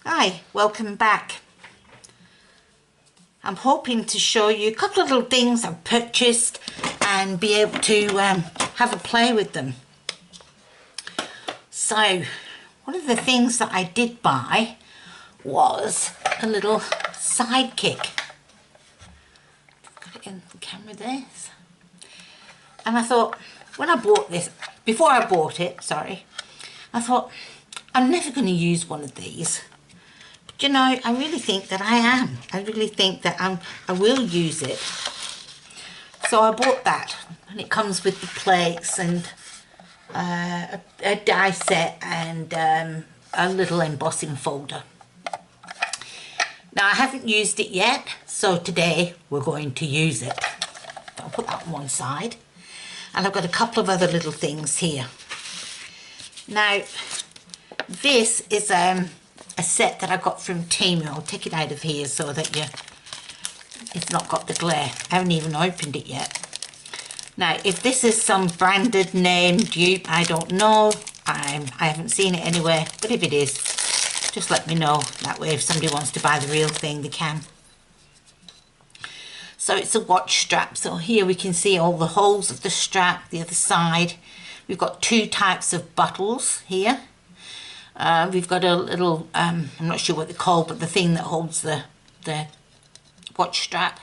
Hi, welcome back. I'm hoping to show you a couple of little things I've purchased and be able to have a play with them. So, one of the things that I did buy was a little Sidekick. Got it in the camera there. And I thought, when I bought this, before I bought it, I thought, I'm never going to use one of these. You know, I really think that I am. I really think that I will use it. So I bought that, and it comes with the plates and a die set and a little embossing folder. Now I haven't used it yet, so today we're going to use it. I'll put that on one side, and I've got a couple of other little things here. Now this is a set that I got from Temu. I'll take it out of here so that it's not got the glare. I haven't even opened it yet. Now, if this is some branded name dupe, I don't know. I haven't seen it anywhere, but if it is, just let me know. That way, if somebody wants to buy the real thing, they can. So it's a watch strap. So here we can see all the holes of the strap, the other side. We've got two types of buttons here. We've got a little, I'm not sure what they're called, but the thing that holds the watch strap.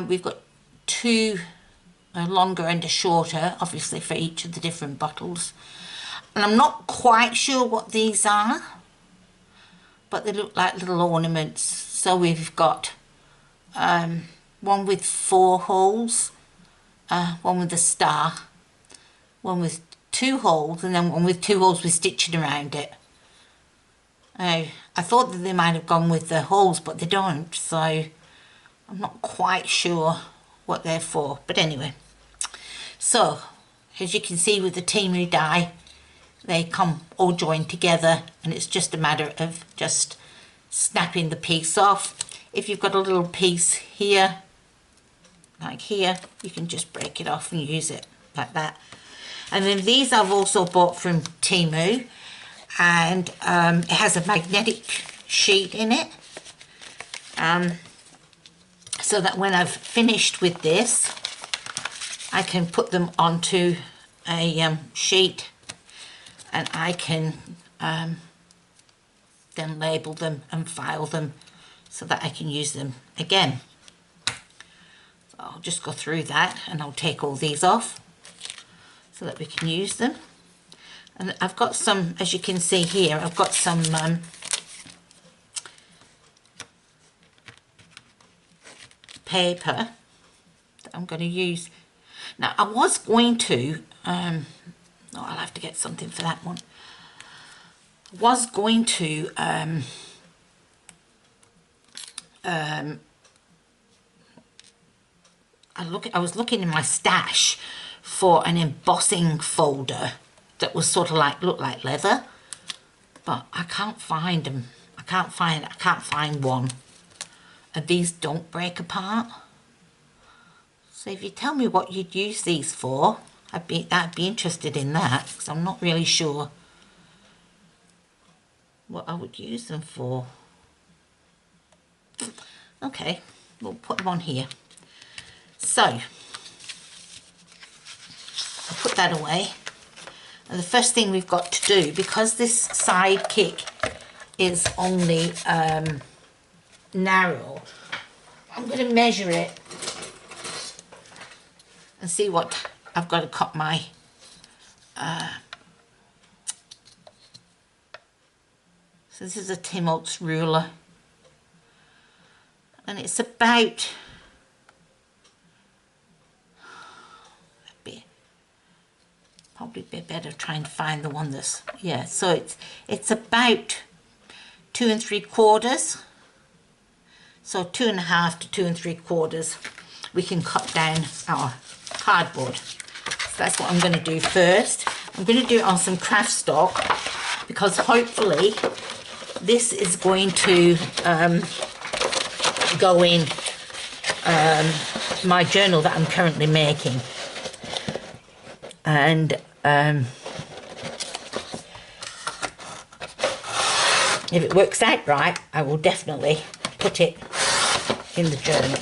We've got two, a longer and a shorter, obviously for each of the different buttons. And I'm not quite sure what these are, but they look like little ornaments. So we've got one with 4 holes, one with a star, one with 2 holes, and then one with 2 holes with stitching around it. I thought that they might have gone with the holes, but they don't, so I'm not quite sure what they're for. But anyway, so as you can see with the Temu die, they come all joined together, and it's just a matter of just snapping the piece off. If you've got a little piece here, like here, you can just break it off and use it like that. And then these I've also bought from Temu, and it has a magnetic sheet in it, so that when I've finished with this, I can put them onto a sheet, and I can then label them and file them so that I can use them again. So I'll just go through that, and I'll take all these off so that we can use them. And I've got some, as you can see here, I've got some paper that I'm going to use. Now I was going to, oh, I'll have to get something for that one. I was going to I was looking in my stash for an embossing folder that was sort of like, looked like leather, but I can't find them. I can't find one. And these don't break apart. So if you tell me what you'd use these for, I'd be interested in that, because I'm not really sure what I would use them for. Okay, we'll put them on here. So I'll put that away. And the first thing we've got to do, because this Sidekick is only narrow, I'm going to measure it and see what I've got to cut my so this is a Temu ruler, and it's about probably be better trying to find the one that's, yeah, so it's about 2 3/4, so 2 1/2 to 2 3/4 we can cut down our cardboard. So that's what I'm going to do first. I'm going to do it on some craft stock, because hopefully this is going to go in my journal that I'm currently making. And If it works out right, I will definitely put it in the journal.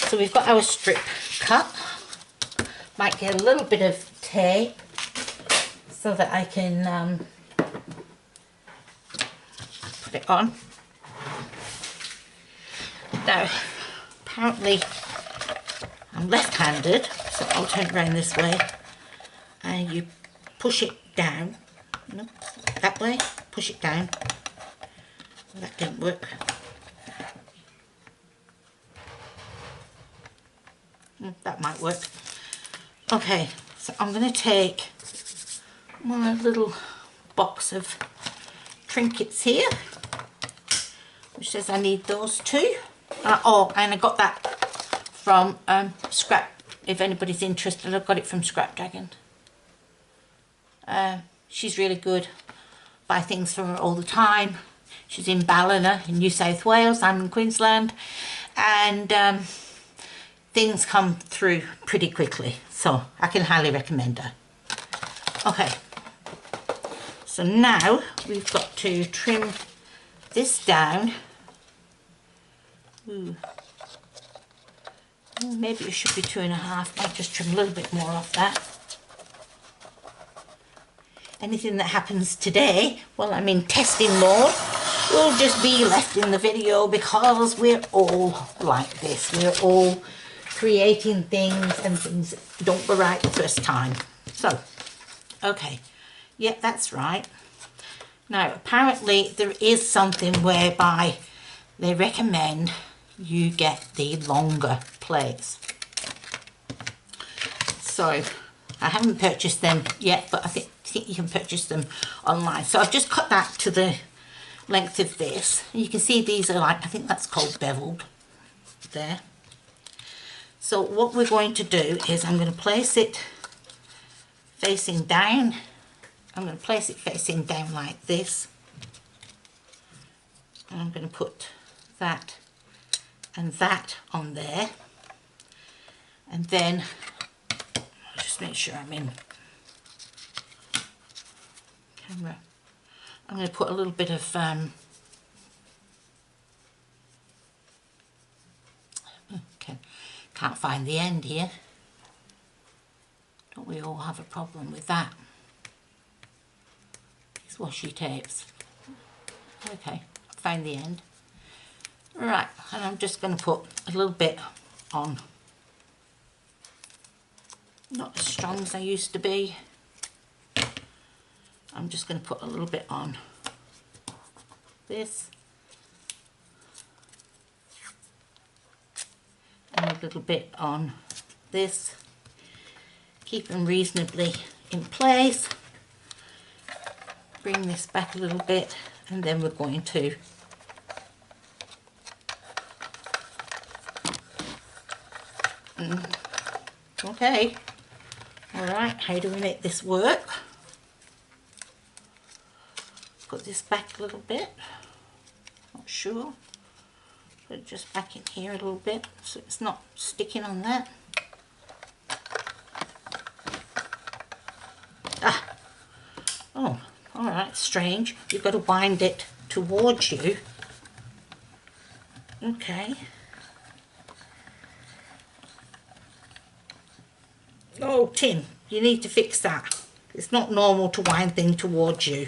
So we've got our strip cut. Might get a little bit of tape so that I can put it on. Now, apparently I'm left-handed, so I'll turn it around this way, and you push it down, no, that way, push it down. That didn't work. That might work. Okay, so I'm going to take my little box of trinkets here, which says I need those two. Oh, and I got that from Scrap. If anybody's interested, I've got it from Scrap Dragon. She's really good. Buy things from her all the time. She's in Ballina in New South Wales. I'm in Queensland, and things come through pretty quickly, so I can highly recommend her. Okay, so now we've got to trim this down. Ooh. Maybe it should be 2.5. Might just trim a little bit more off that. Anything that happens today while I'm in testing mode will just be left in the video, because we're all like this. We're all creating things, and things don't go right the first time. So, okay, yeah, that's right. Now, apparently there is something whereby they recommend you get the longer plates. So, I haven't purchased them yet, but I think you can purchase them online. So I've just cut that to the length of this. You can see these are like, I think that's called beveled there. So what we're going to do is I'm going to place it facing down. I'm going to place it facing down like this. And I'm going to put that and that on there. And then just make sure I'm in camera. I'm going to put a little bit of can't find the end here. Don't we all have a problem with that? These washi tapes. Okay, found the end. Right, and I'm just going to put a little bit on. Not as strong as I used to be. I'm just going to put a little bit on this. And a little bit on this. Keep them reasonably in place. Bring this back a little bit, and then we're going to okay, all right, how do we make this work? Put this back a little bit, not sure, put it just back in here a little bit so it's not sticking on that. Ah, oh, all right, strange. You've got to wind it towards you. Okay. Oh, Tim, you need to fix that. It's not normal to wind things towards you.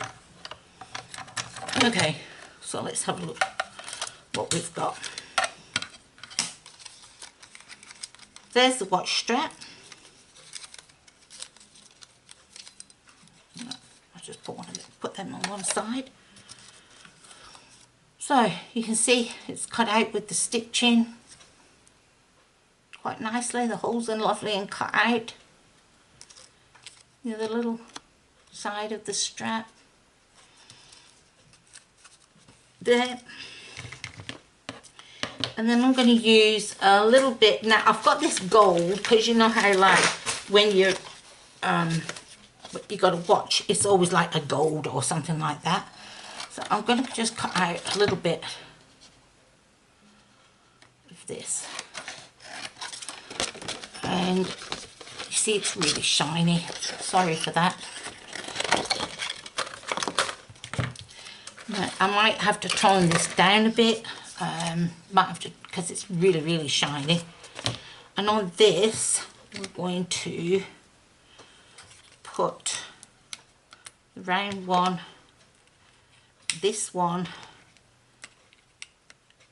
Okay, so let's have a look what we've got. There's the watch strap. I'll just put them on one side. So you can see it's cut out with the stitching quite nicely. The holes are lovely and cut out. The other little side of the strap there. And then I'm going to use a little bit. Now I've got this gold, because you know how like when you're you got a watch, it's always like a gold or something like that. So I'm going to just cut out a little bit of this. And you see it's really shiny. Sorry for that. I might have to tone this down a bit, might have to, because it's really, really shiny. And on this, we're going to put the round one, this one,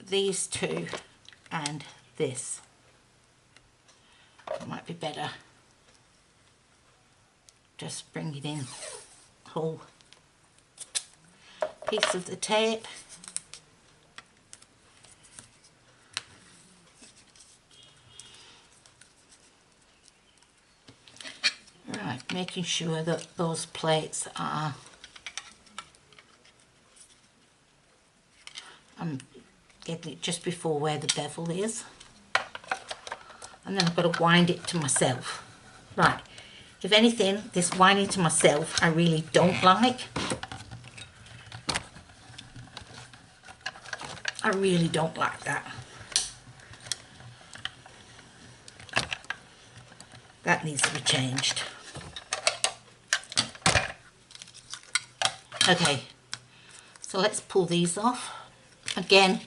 these two, and this. It might be better just bring it in whole piece of the tape. Right, making sure that those plates are, I'm getting it just before where the bevel is, and then I've got to wind it to myself. Right, if anything, this winding to myself I really don't like. I really don't like that. That needs to be changed. Okay, so let's pull these off. Again,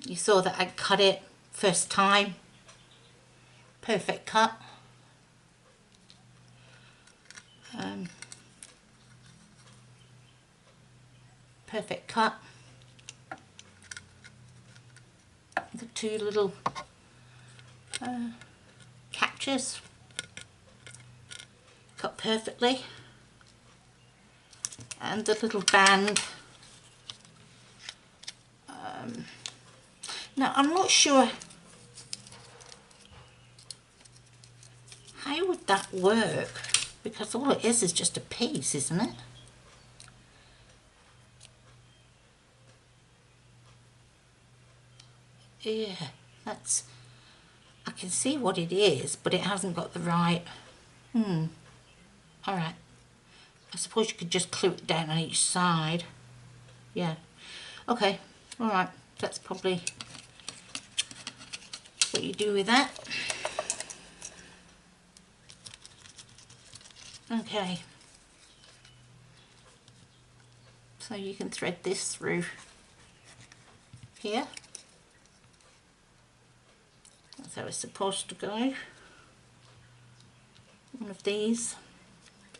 you saw that I cut it first time. Perfect cut. Perfect cut. The two little catches cut perfectly, and the little band. Now I'm not sure how would that work, because all it is just a piece, isn't it? Yeah, that's, I can see what it is, but it hasn't got the right, alright. I suppose you could just glue it down on each side. Yeah, okay, alright, that's probably what you do with that. Okay, so you can thread this through here. That's how it's supposed to go. One of these.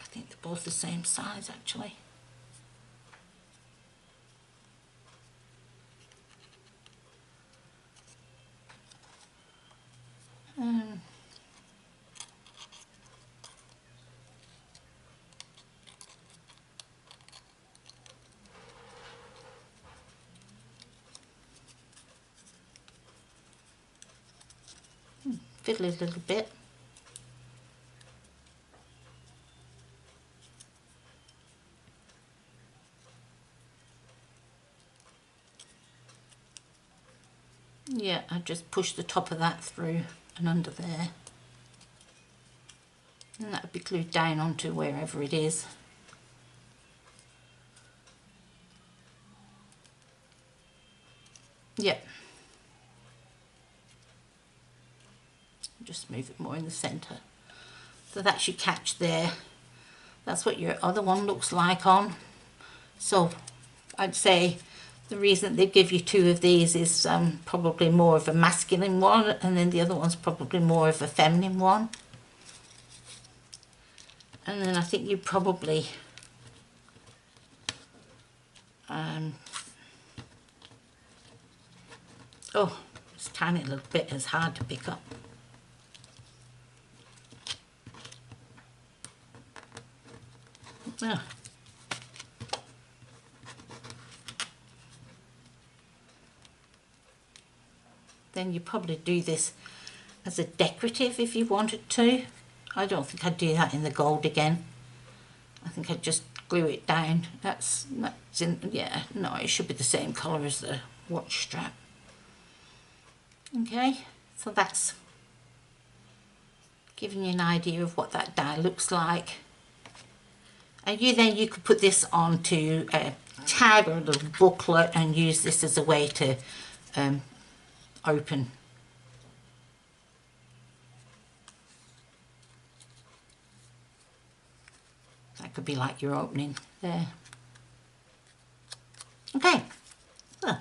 I think they're both the same size actually. Fiddle a little bit. Yeah, I just push the top of that through and under there, and that would be glued down onto wherever it is. Yep. Just move it more in the centre. So that's your catch there. That's what your other one looks like on. So I'd say the reason they give you two of these is probably more of a masculine one, and then the other one's probably more of a feminine one. And then I think you probably oh, this tiny little bit is hard to pick up. Oh. Then you probably do this as a decorative if you wanted to. I don't think I'd do that in the gold again. I think I'd just glue it down. That's in, yeah, no, it should be the same colour as the watch strap. Okay, so that's giving you an idea of what that die looks like. And you could put this onto a tag or a little booklet and use this as a way to open. That could be like your opening there. Okay, so,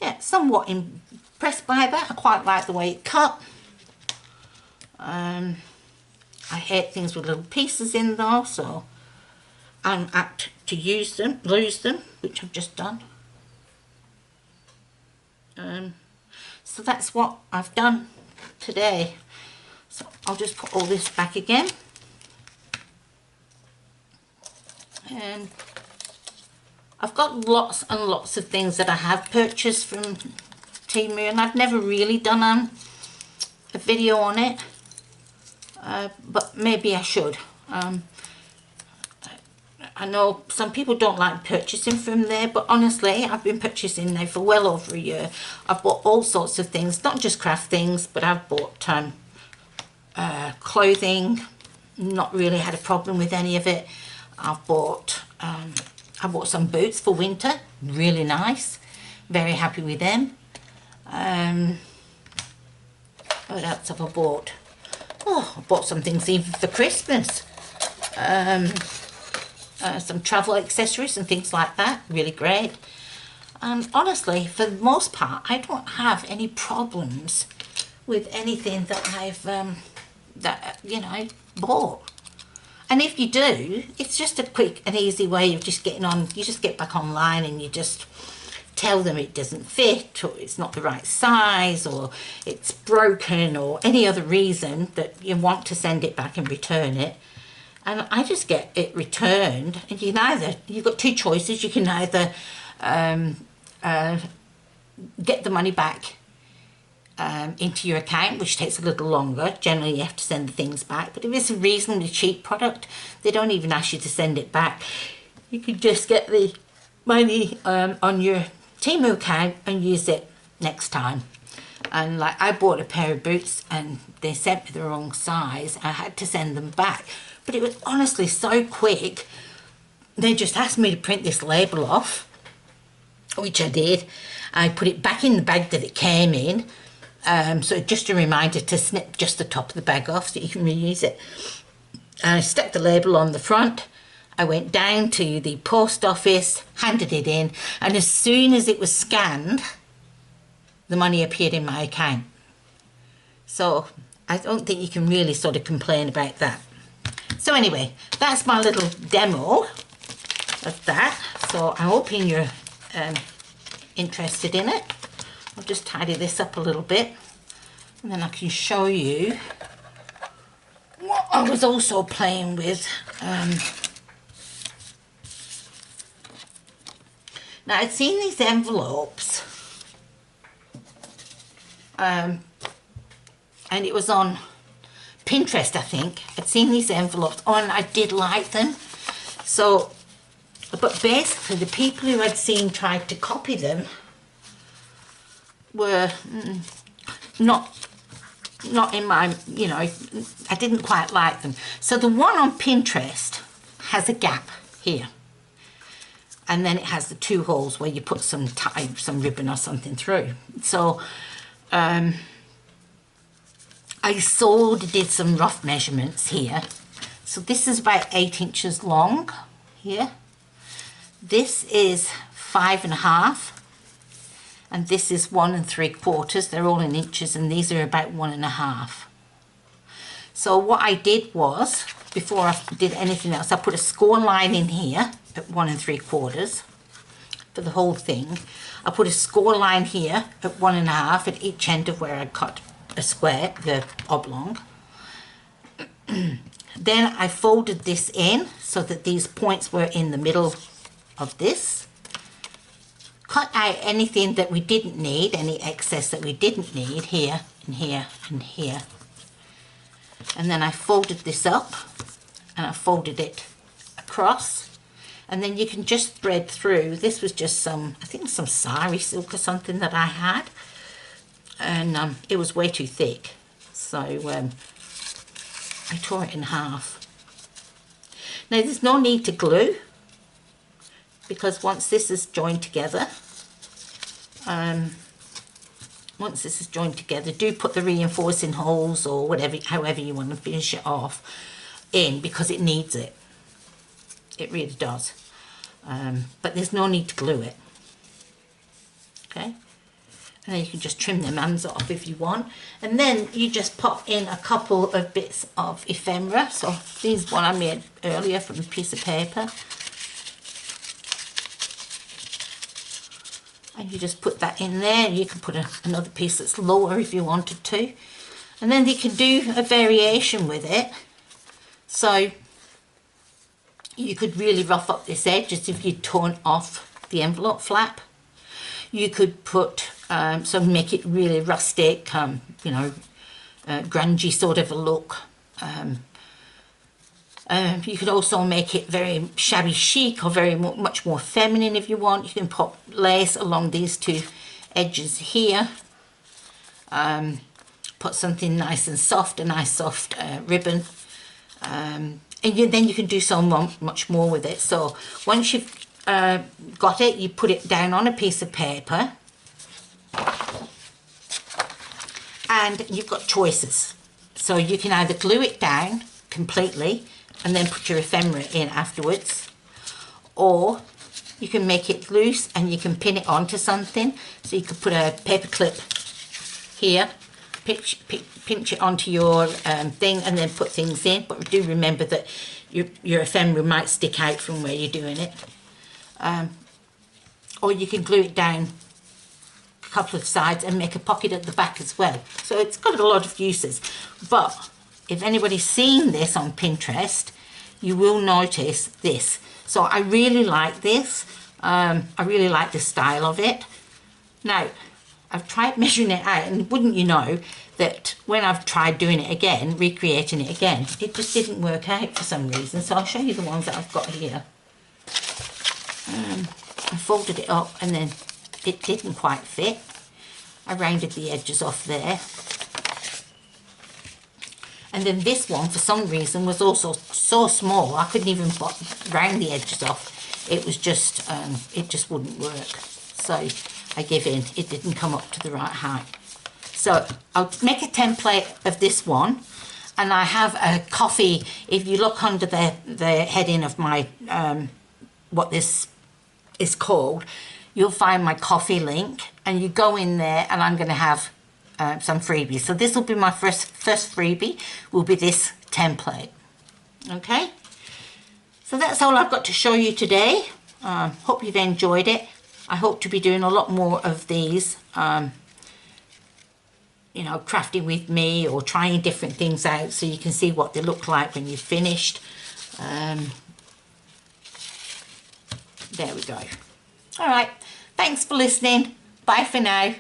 yeah, somewhat impressed by that. I quite like the way it cut. I hate things with little pieces in though, so I'm apt to lose them, which I've just done. So that's what I've done today. So I'll just put all this back again. And I've got lots and lots of things that I have purchased from Temu, and I've never really done a video on it, but maybe I should. I know some people don't like purchasing from there, but honestly, I've been purchasing there for well over a year. I've bought all sorts of things, not just craft things, but I've bought clothing, not really had a problem with any of it. I bought some boots for winter, really nice, very happy with them. What else have I bought? Oh, I bought some things even for Christmas. Some travel accessories and things like that, really great. And honestly, for the most part, I don't have any problems with anything that I've bought. And if you do, it's just a quick and easy way of just getting on. You just get back online and you just tell them it doesn't fit, or it's not the right size, or it's broken, or any other reason that you want to send it back and return it. And I just get it returned, and you've got two choices. You can either get the money back into your account, which takes a little longer. Generally, you have to send the things back. But if it's a reasonably cheap product, they don't even ask you to send it back. You can just get the money on your Temu account and use it next time. And like, I bought a pair of boots and they sent me the wrong size. I had to send them back. But it was honestly so quick. They just asked me to print this label off, which I did. I put it back in the bag that it came in. So just a reminder to snip just the top of the bag off so you can reuse it. I stuck the label on the front. I went down to the post office, handed it in, and as soon as it was scanned, the money appeared in my account. So I don't think you can really sort of complain about that. So anyway, that's my little demo of that. So I'm hoping you're interested in it. I'll just tidy this up a little bit and then I can show you what I was also playing with. Now I'd seen these envelopes and it was on Pintrest, I think. I'd seen these envelopes and I did like them. So, but basically the people who I'd seen tried to copy them were not in my, I didn't quite like them. So the one on Pinterest has a gap here. And then it has the two holes where you put some ribbon or something through. So I sort of did some rough measurements here. So this is about 8 inches long here. This is 5.5, and this is 1 3/4. They're all in inches, and these are about 1.5. So what I did was, before I did anything else, I put a score line in here at 1 3/4 for the whole thing. I put a score line here at 1.5 at each end of where I cut a square, the oblong. Then I folded this in so that these points were in the middle of this. Cut out anything that we didn't need, any excess that we didn't need here and here and here. And then I folded this up and I folded it across. And then you can just thread through. This was just I think some sari silk or something that I had. And it was way too thick. So I tore it in half. Now there's no need to glue, because once this is joined together, do put the reinforcing holes or whatever, however you want to finish it off in, because it needs it. It really does. But there's no need to glue it. Okay, and then you can just trim them ends off if you want, and then you just pop in a couple of bits of ephemera. So these one I made earlier from a piece of paper, and you just put that in there. You can put another piece that's lower if you wanted to, and then you can do a variation with it. So you could really rough up this edge as if you'd torn off the envelope flap. You could put so make it really rustic, you know, grungy sort of a look. You could also make it very shabby chic or very much more feminine if you want. You can pop lace along these two edges here. Put something nice and soft, a nice soft ribbon. And then you can do so much more with it. So once you've got it, you put it down on a piece of paper, and you've got choices. So you can either glue it down completely and then put your ephemera in afterwards, or you can make it loose and you can pin it onto something. So you could put a paper clip here, pinch it onto your thing, and then put things in. But do remember that your ephemera might stick out from where you're doing it. Or you can glue it down a couple of sides and make a pocket at the back as well. So it's got a lot of uses. But if anybody's seen this on Pinterest, you will notice this. So I really like this. I really like the style of it. Now, I've tried measuring it out, and wouldn't you know that when I've tried doing it again, recreating it again, it just didn't work out for some reason. So I'll show you the ones that I've got here. I folded it up and then it didn't quite fit. I rounded the edges off there. And then this one, for some reason, was also so small I couldn't even round the edges off. It was just, it just wouldn't work. So I give in. It didn't come up to the right height. So I'll make a template of this one, and I have a coffee. If you look under the heading of my what this is called, you'll find my coffee link, and you go in there, and I'm going to have some freebies. So this will be my first freebie, will be this template. Okay, so that's all I've got to show you today. Hope you've enjoyed it. I hope to be doing a lot more of these, you know, crafting with me or trying different things out so you can see what they look like when you've finished. There we go. All right, thanks for listening. Bye for now.